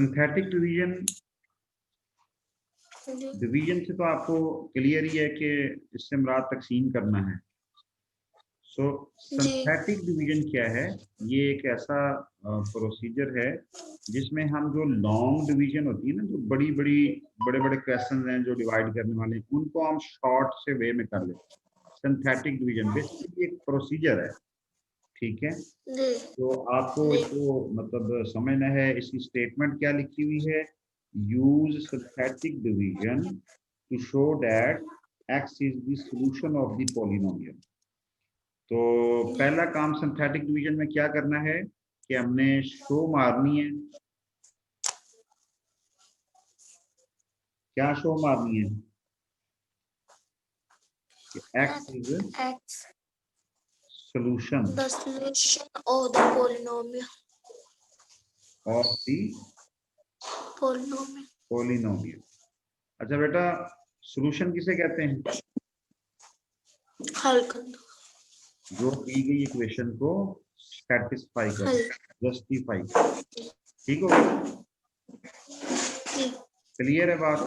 Synthetic division से तो आपको क्लियर ही है कि इससे मुराद तकसीम करना है। सो सिंथेटिक डिवीजन क्या है? ये एक ऐसा प्रोसीजर है जिसमें हम जो लॉन्ग डिवीजन होती है ना, जो बड़े बड़े क्वेश्चन हैं जो डिवाइड करने वाले हैं, उनको हम शॉर्ट से वे में कर लेते हैं। सिंथेटिक डिवीजन बेसिकली एक प्रोसीजर है, ठीक है। तो आपको इसको मतलब समझना है, इसकी स्टेटमेंट क्या लिखी हुई है। Use synthetic division to show that x is the solution of the polynomial. तो पहला काम सिंथेटिक डिवीजन में क्या करना है कि हमने शो मारनी है। क्या शो मारनी है कि x is solution the solution of the polynomial of the polynomial। अच्छा बेटा, सॉल्यूशन किसे कहते हैं? हल कर दो, जो दी गई इक्वेशन को सेटिस्फाई कर, जस्टिफाई। ठीक हो गया? क्लियर है बात?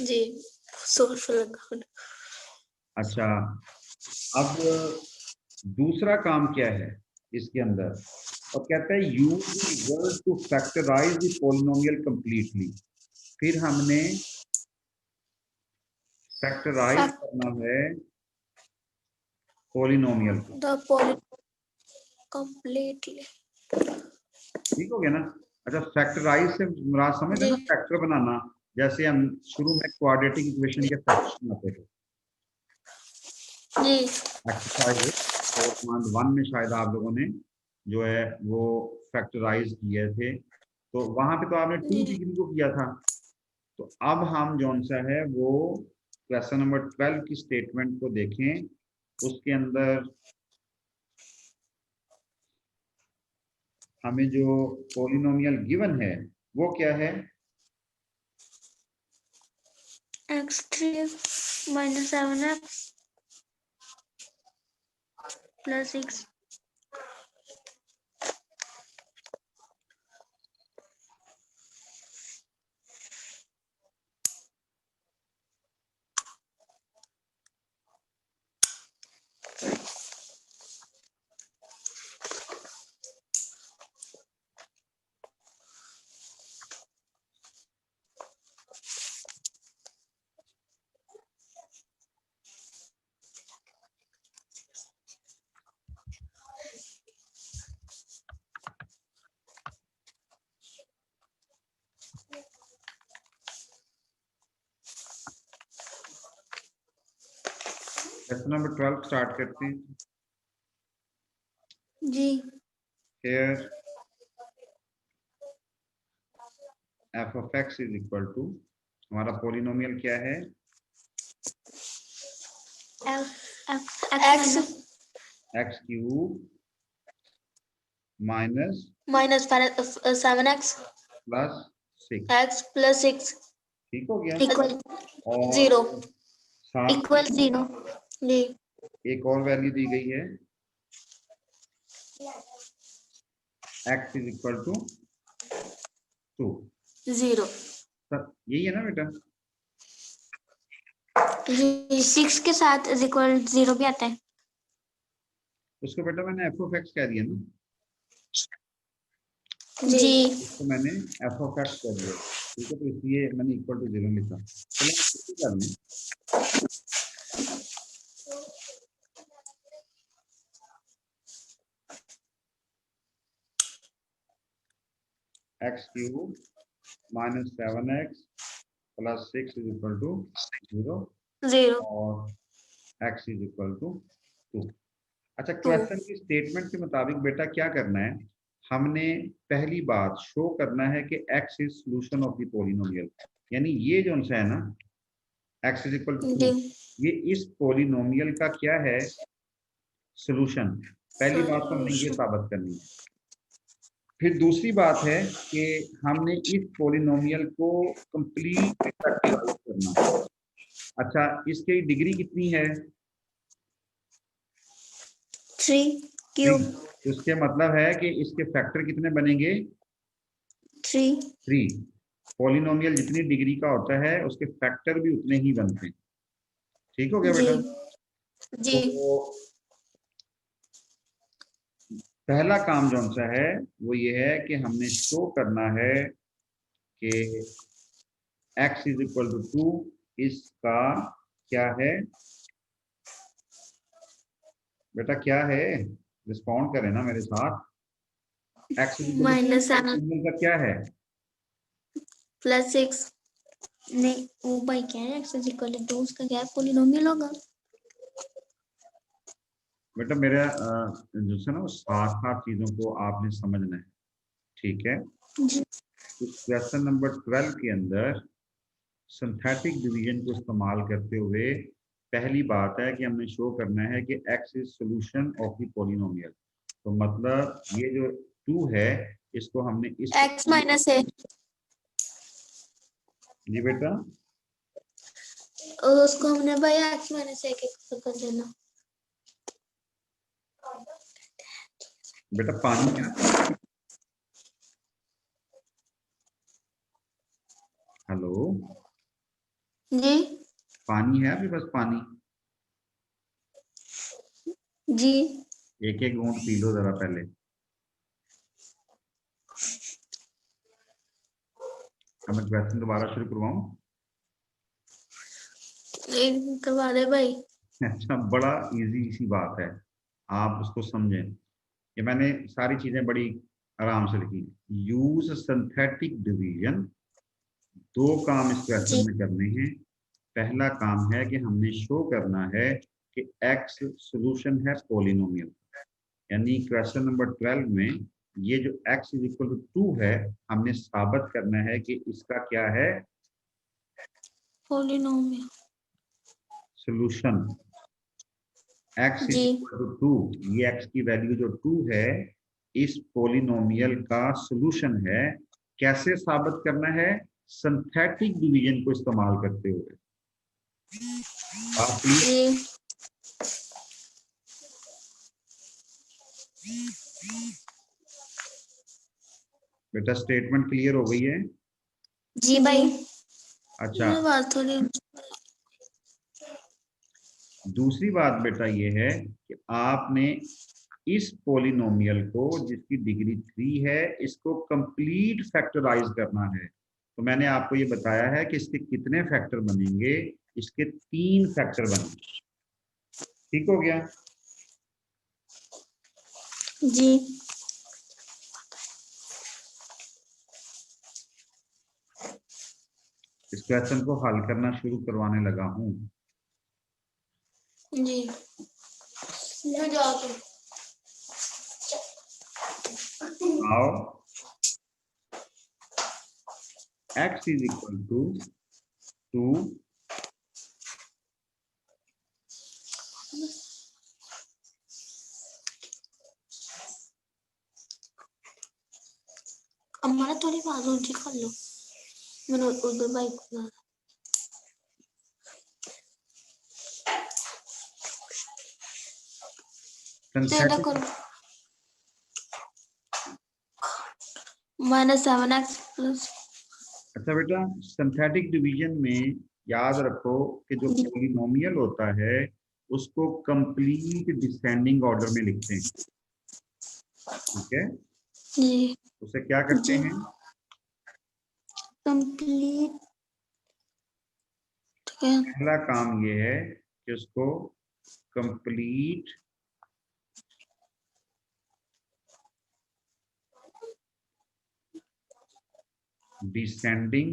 जी सोर्स लगा। अच्छा, अब दूसरा काम क्या है इसके अंदर? और कहता है use the result to factorise the polynomial completely. फिर हमने फैक्टराइज करना है पॉलिनोमियल को। The polynomial completely. ठीक हो गया ना? अच्छा, फैक्टराइज से मुराद समझ है ना, फैक्टर बनाना। जैसे हम शुरू में क्वाड्रेटिक इक्वेशन के फैक्टर्स बनाते थे जी। एक्सरसाइज 4.1 में शायद आप लोगों ने जो है वो फैक्टराइज किए थे, तो वहां पे तो आपने 2 डिग्री को किया था। तो अब हम जौन सा है वो क्वेश्चन नंबर 12 की स्टेटमेंट को देखें। उसके अंदर हमें जो पॉलिनोमियल गिवन है वो क्या है? x3 minus 7x plus 6 question number 12 start करते हैं जी। here f of x is equal to, हमारा पॉलिनोमियल क्या है? x cube minus 7x plus 6 x plus 6 ठीक हो गया? इक्वल और 0 साथ इक्वल 0 जी। एक और वैल्यू दी गई है x is equal to 2 0। Sir यही है ना बेटा? 6 के साथ इज इक्वल 0 भी आता है। उसको बेटा मैंने f of x कह दिया ना, जी। इसको मैंने f of x कह दिया, ठीक है। तो इसलिए मैंने इक्वल टू 0 लिखा। चलो इसी कर लें। x cube minus 7x plus 6 is equal to 0 और x इज इक्वल टू 2। अच्छा, क्वेश्चन की स्टेटमेंट के मुताबिक बेटा क्या करना है? हमने पहली बात शो करना है कि x is solution of the polynomial, यानी ये जो है ना x इज इक्वल टू 2, ये इस पॉलिनोमियल का क्या है? सॉल्यूशन। पहली बात तो हमने ये साबित करनी है। फिर दूसरी बात है कि हमने इस पॉलिनोमियल को कंप्लीट फैक्टराइज करना है। अच्छा, इसकी डिग्री कितनी है? 3 क्यूब। उसके मतलब है कि इसके फैक्टर कितने बनेंगे? 3। पॉलिनोमियल जितनी डिग्री का होता है उसके फैक्टर भी उतने ही बनते हैं। ठीक हो गया बेटा? जी। तो पहला काम जो सा है वो ये है कि हमने शो करना है कि x इज इक्वल टू 2 इसका क्या है बेटा, क्या है? रिस्पॉन्ड करें ना मेरे साथ। x इज इक्वल टू -7 का क्या है? +6। नहीं वो भाई क्या है, x इज इक्वल टू उसका क्या पॉलिनोमियल होगा। बेटा मेरा जो है ना वो साथ साथ चीजों को आपने समझना है, ठीक है? जी। इस क्वेश्चन नंबर 12 के अंदर सिंथेटिक डिवीजन को इस्तेमाल करते हुए पहली बात है कि हमने शो करना है कि x is solution of the polynomial. तो मतलब ये जो 2 है इसको हमने इस x -a जी बेटा, और उसको हमने भाई x -a के कर देना। बेटा पानी है? हेलो, जी। पानी है आपके पास? पानी जी। एक एक घूंट पी लो जरा पहले। अब मैं क्वेश्चन दोबारा शुरू करवाऊं? करवा दे भाई। अच्छा, बड़ा इजी सी बात है, आप उसको समझें। ये मैंने सारी चीजें बड़ी आराम से लिखी। Use synthetic division. दो काम इस क्वेश्चन जी। में करने हैं। पहला काम है कि हमने शो करना है कि x सॉल्यूशन है पॉलिनोमियल, यानी क्वेश्चन नंबर 12 में ये जो x इज इक्वल टू 2 है हमने साबित करना है कि इसका क्या है, पॉलिनोमियल। सॉल्यूशन। x इज जी। इक्वल टू 2, ये x की वैल्यू जो 2 है इस पॉलिनोमियल का सॉल्यूशन है। कैसे साबित करना है? सिंथेटिक डिवीजन को इस्तेमाल करते हुए। आप प्लीज जी। बेटा स्टेटमेंट क्लियर हो गई है? जी भाई। अच्छा, बात थोड़ी। दूसरी बात बेटा ये है कि आपने इस पॉलिनोमियल को जिसकी डिग्री 3 है इसको कंप्लीट फैक्टराइज करना है। तो मैंने आपको ये बताया है कि इसके कितने फैक्टर बनेंगे, इसके 3 फैक्टर बनेंगे। ठीक हो गया? जी। इस क्वेश्चन को हल करना शुरू करवाने लगा हूं। जी। जाओ आओ, x इज इक्वल टू 2 हमारा थोड़ी बात ऊंची कर लो। मैंने उधर बाइक को सिंथेटिक। करो -7x प्लस। अच्छा बेटा, सिंथेटिक डिवीजन में याद रखो कि जो पॉलिनोमियल होता है उसको कंप्लीट डिसेंडिंग ऑर्डर में लिखते हैं, ठीक है? जी। उसे क्या करते जी। हैं? कंप्लीट। ठीक है। पहला काम ये है कि उसको कंप्लीट डिसेंडिंग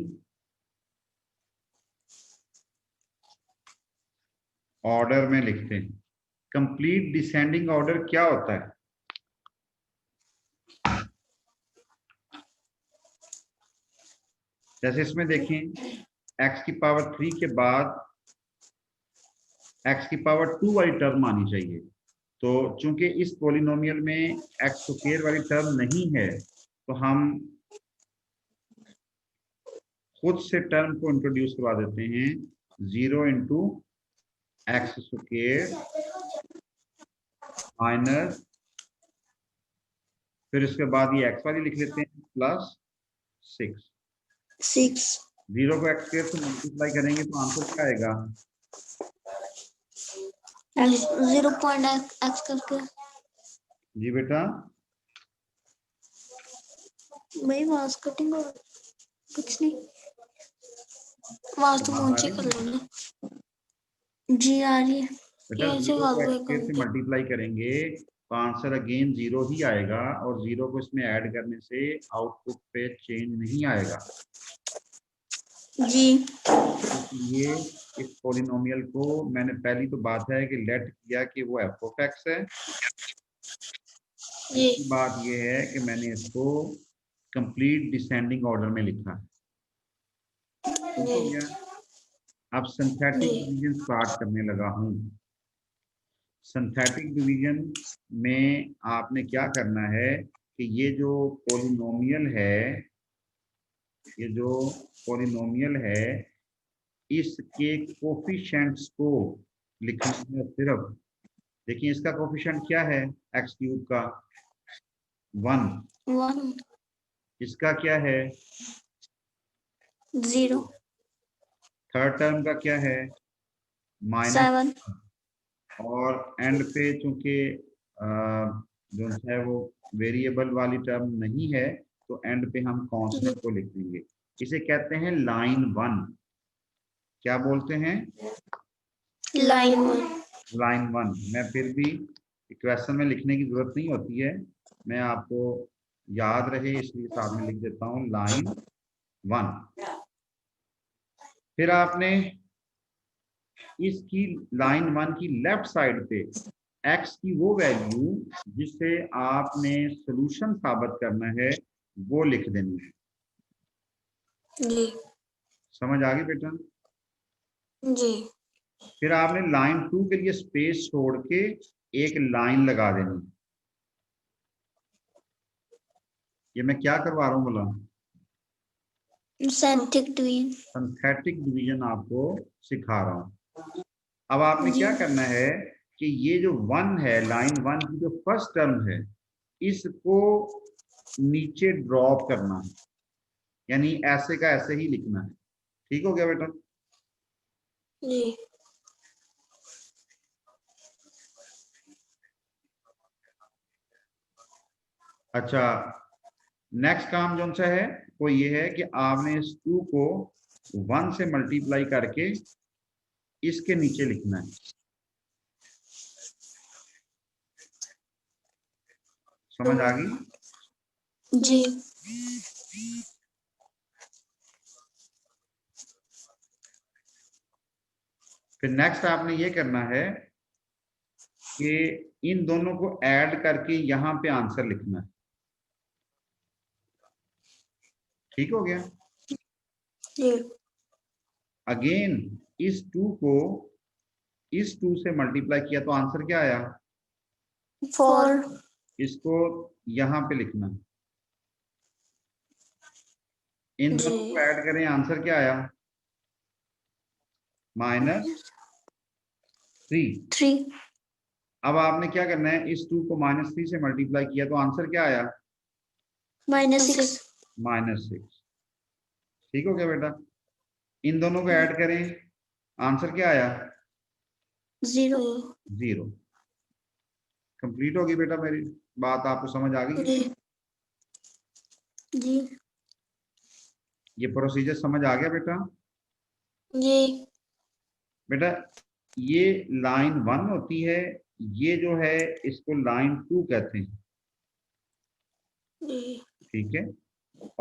ऑर्डर में लिखते हैं। कंप्लीट डिसेंडिंग ऑर्डर क्या होता है? जैसे इसमें देखें, x की पावर 3 के बाद x की पावर 2 वाली टर्म आनी चाहिए। तो चूंकि इस पॉलिनोमियल में x स्क्वायर वाली टर्म नहीं है तो हम खुद से टर्म को इंट्रोड्यूस करवा देते हैं। 0 इंटू एक्स स्क्वायर माइनस, फिर इसके बाद ये x वाली लिख लेते हैं प्लस 6 0 को x स्क्वायर से मल्टीप्लाई करेंगे तो आंसर क्या आएगा? 0.x करके। जी बेटा, भाई वास कटिंग और कुछ नहीं, वास तो बात आ ऊंची रही कर है? लेना। जी आ रही है। बेटा कैसे 0 को वास x ब्रेक स्क्वायर से होंगे? मल्टीप्लाई करेंगे तो आंसर अगेन 0 ही आएगा, और 0 को इसमें ऐड करने से आउटपुट पे चेंज नहीं आएगा। जी इसलिए इस पॉलिनोमियल को मैंने पहली तो बात है कि लेट किया कि वो एफ ऑफ एक्स है। जी दूसरी बात ये है कि मैंने इसको कंप्लीट डिसेंडिंग ऑर्डर में लिखा है। ठीक हो गया? अब सिंथेटिक जी डिवीजन स्टार्ट करने लगा हूं। सिंथेटिक डिवीजन में आपने क्या करना है कि ये जो पॉलिनोमियल है, इसके कोफिशिएंट्स को लिखना है सिर्फ। देखिए इसका कोफिशिएंट क्या है, एक्स क्यूब का 1। 1 इसका क्या है 0 थर्ड टर्म का क्या है माइनस, 7 और एंड पे चूंकि जो है वो वेरिएबल वाली टर्म नहीं है तो एंड पे हम कांस्टेंट को लिख देंगे। इसे कहते हैं लाइन 1। क्या बोलते हैं? लाइन 1। लाइन 1। मैं फिर भी क्वेश्चन में लिखने की जरूरत नहीं होती है, मैं आपको याद रहे इसलिए साथ में लिख देता हूं लाइन 1। फिर आपने इसकी लाइन 1 की लेफ्ट साइड पे x की वो वैल्यू जिसे आपने सॉल्यूशन साबित करना है वो लिख देनी है। जी समझ आ गई बेटा? जी फिर आपने लाइन 2 के लिए स्पेस छोड़ के एक लाइन लगा देनी। ये मैं क्या करवा रहा हूं बोला? Synthetic division. सिंथेटिक डिवीजन आपको सिखा रहा हूं। अब आपने जी क्या करना है कि ये जो 1 है, लाइन 1 की जो फर्स्ट टर्म है, इसको नीचे ड्रॉप करना है, यानी ऐसे का ऐसे ही लिखना है। ठीक हो गया बेटा? जी अच्छा, नेक्स्ट काम जो सा है वो ये है कि आपने इस 2 को 1 से मल्टीप्लाई करके इसके नीचे लिखना है। समझ आ गई? जी फिर नेक्स्ट आपने ये करना है कि इन दोनों को ऐड करके यहां पे आंसर लिखना है। ठीक हो गया? जी अगेन इस 2 को इस 2 से मल्टीप्लाई किया तो आंसर क्या आया? 4 इसको यहां पे लिखना है। इन जी दोनों को ऐड करें, आंसर क्या आया? -3। 3 अब आपने क्या करना है, इस 2 को -3 से मल्टीप्लाई किया तो आंसर क्या आया? -6 -6। ठीक हो गया बेटा? इन दोनों को ऐड करें, आंसर क्या आया? 0 0। कंप्लीट होगी बेटा मेरी बात, आपको समझ आ गई? जी जी ये प्रोसीजर समझ आ गया बेटा? जी बेटा ये लाइन 1 होती है, ये जो है इसको लाइन 2 कहते हैं। जी ठीक है?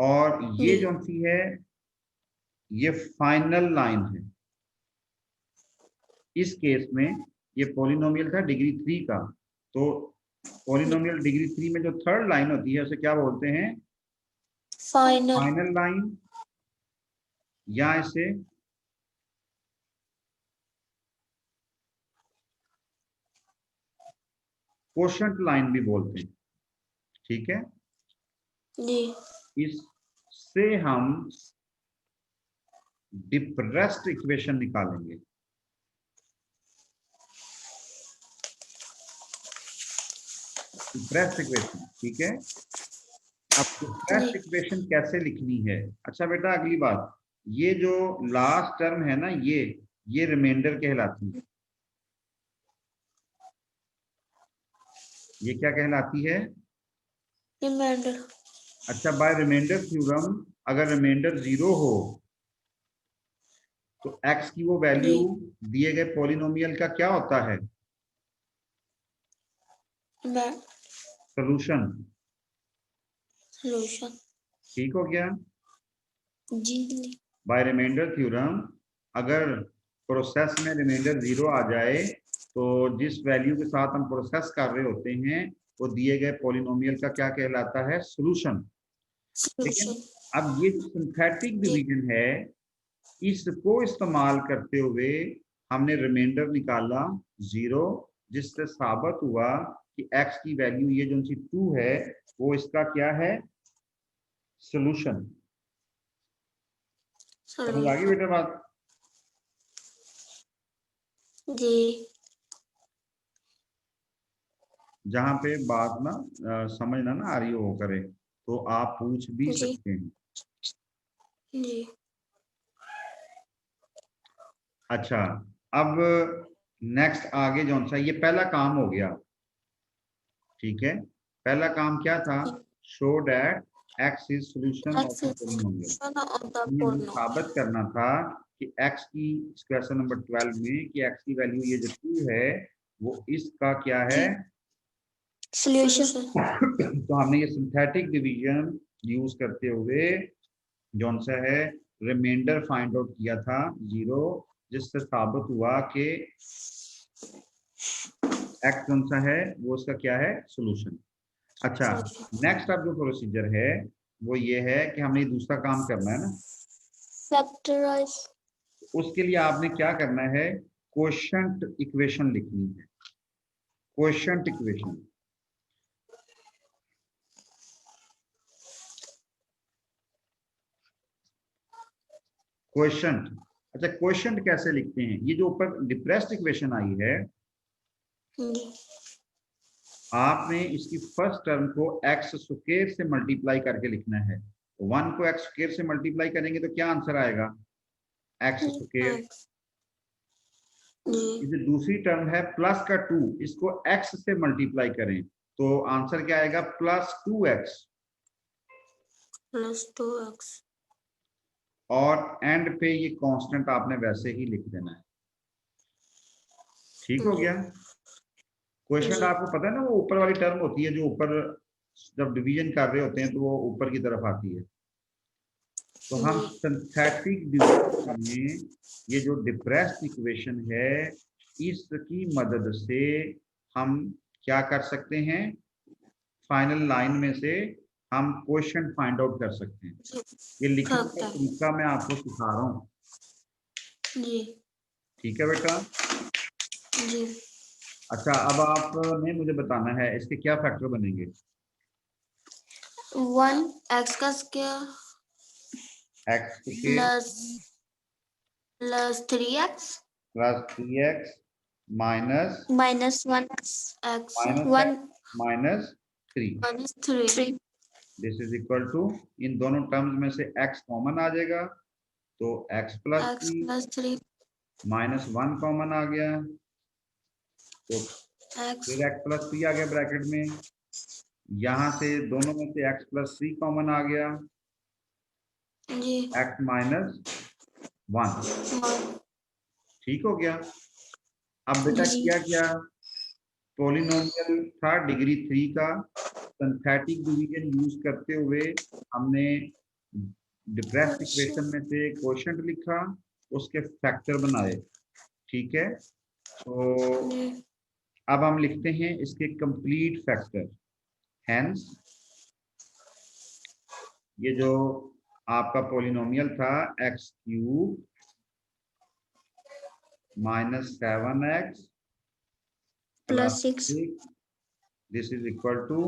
और ये जो सी है ये फाइनल लाइन है। इस केस में ये पॉलिनोमियल था डिग्री 3 का, तो पॉलिनोमियल डिग्री 3 में जो थर्ड लाइन होती है उसे क्या बोलते हैं? फाइनल फाइनल लाइन, या इसे कोशंट लाइन भी बोलते हैं। ठीक है? जी इससे हम डिप्रेस्ड इक्वेशन निकालेंगे। डिप्रेस्ड इक्वेशन, ठीक है? अब डिफरेंस इक्वेशन कैसे लिखनी है? अच्छा बेटा, अगली बात, ये जो लास्ट टर्म है ना, ये रिमाइंडर कहलाती है। ये क्या कहलाती है? रिमाइंडर। अच्छा, बाय रिमाइंडर थ्योरम अगर रिमाइंडर 0 हो तो x की वो वैल्यू दिए गए पॉलिनोमियल का क्या होता है? सॉल्यूशन। सॉल्यूशन। ठीक हो गया? जी। बाय रिमाइंडर थ्योरम अगर प्रोसेस में रिमाइंडर 0 आ जाए तो जिस वैल्यू के साथ हम प्रोसेस कर रहे होते हैं वो दिए गए पॉलिनोमियल का क्या कहलाता है? सॉल्यूशन। लेकिन अब ये जो सिंथेटिक डिवीजन है, इसको इस्तेमाल करते हुए हमने रिमाइंडर निकाला 0, जिससे साबित हुआ कि x की वैल्यू ये जो 2 है वो इसका क्या है? सॉल्यूशन। समझ आ गई बेटा बात? जी। जहाँ पे बात ना समझ ना आ रही हो करे तो आप पूछ भी जी। सकते हैं। जी। अच्छा, अब नेक्स्ट आगे जो सा, ये पहला काम हो गया, ठीक है। पहला काम क्या था? Show that x is solution of the polynomial. हमें साबित करना था कि x की क्वेश्चन नंबर 12 में कि x की वैल्यू ये जो 2 है वो इसका क्या है? सॉल्यूशन। तो हमने ये सिंथेटिक डिवीजन यूज करते हुए जो सा है रिमाइंडर फाइंड आउट किया था 0, जिससे साबित हुआ कि x कौन सा है वो उसका क्या है? सॉल्यूशन। अच्छा, नेक्स्ट अब जो प्रोसीजर है वो ये है कि हमने दूसरा काम करना है ना, फैक्टराइज। उसके लिए आपने क्या करना है? क्वोशिएंट इक्वेशन लिखनी है। Quotient equation, quotient. अच्छा, क्वोशिएंट कैसे लिखते हैं? ये जो ऊपर डिप्रेस्ड इक्वेशन आई है, आपने इसकी फर्स्ट टर्म को x स्क्वायर से मल्टीप्लाई करके लिखना है। 1 को x स्क्वायर से मल्टीप्लाई करेंगे तो क्या आंसर आएगा? x square. ये दूसरी टर्म है प्लस का 2, इसको x से मल्टीप्लाई करें तो आंसर क्या आएगा? Plus 2x। Plus 2x। और एंड पे ये कांस्टेंट आपने वैसे ही लिख देना है। ठीक हो गया? क्वेश्चन आपको पता है ना, वो ऊपर वाली टर्म होती है जो ऊपर जब डिवीजन कर रहे होते हैं तो वो ऊपर की तरफ आती है। तो हम सिंथेटिक डिवीजन में ये जो डिप्रेस्ड इक्वेशन है इसकी मदद से हम क्या कर सकते हैं? फाइनल लाइन में से हम क्वेश्चन फाइंड आउट कर सकते हैं। ये लिखने का तरीका मैं आपको सिखा रहा हूँ। जी। ठीक है बेटा? जी। अच्छा, अब आपने मुझे बताना है इसके क्या फैक्टर बनेंगे। 1 x का square plus 3x plus 3x minus माइनस 1x minus 3 this is equal to, इन दोनों टर्म्स में से x कॉमन आ जाएगा तो x प्लस 3 माइनस 1 कॉमन आ गया तो फिर x प्लस 3 आ गया ब्रैकेट में। यहाँ से दोनों में से x प्लस 3 कॉमन आ गया, x माइनस 1। ठीक हो गया? अब बेटा किया क्या? पॉलिनोमियल था डिग्री 3 का, सिंथेटिक डिवीजन यूज करते हुए हमने डिप्रेस्ड इक्वेशन में से क्वोशिएंट लिखा, उसके फैक्टर बनाए। ठीक है, तो अब हम लिखते हैं इसके कंप्लीट फैक्टर। हेंस ये जो आपका पॉलिनोमियल था x³ minus 7x plus 6, this is equal to,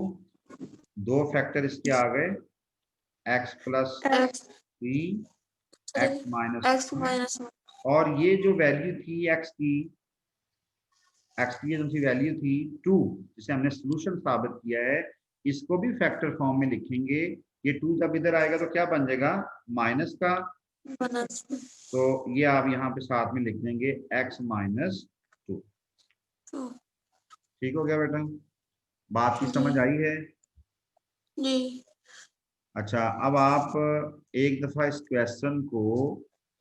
दो फैक्टर इसके आ गए, x प्लस 3 x माइनस, और ये जो वैल्यू थी x की जो सी वैल्यू थी 2 जिसे हमने सॉल्यूशन साबित किया है, इसको भी फैक्टर फॉर्म में लिखेंगे ये 2 जब इधर आएगा तो क्या बन जाएगा, माइनस का, माइनस। तो ये आप यहाँ पे साथ में लिख देंगे x माइनस 2। ठीक हो गया बेटा, बात की समझ आई है? जी। अच्छा, अब आप एक दफा इस क्वेश्चन को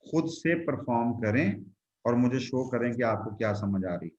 खुद से परफॉर्म करें और मुझे शो करें कि आपको क्या समझ आ रही है।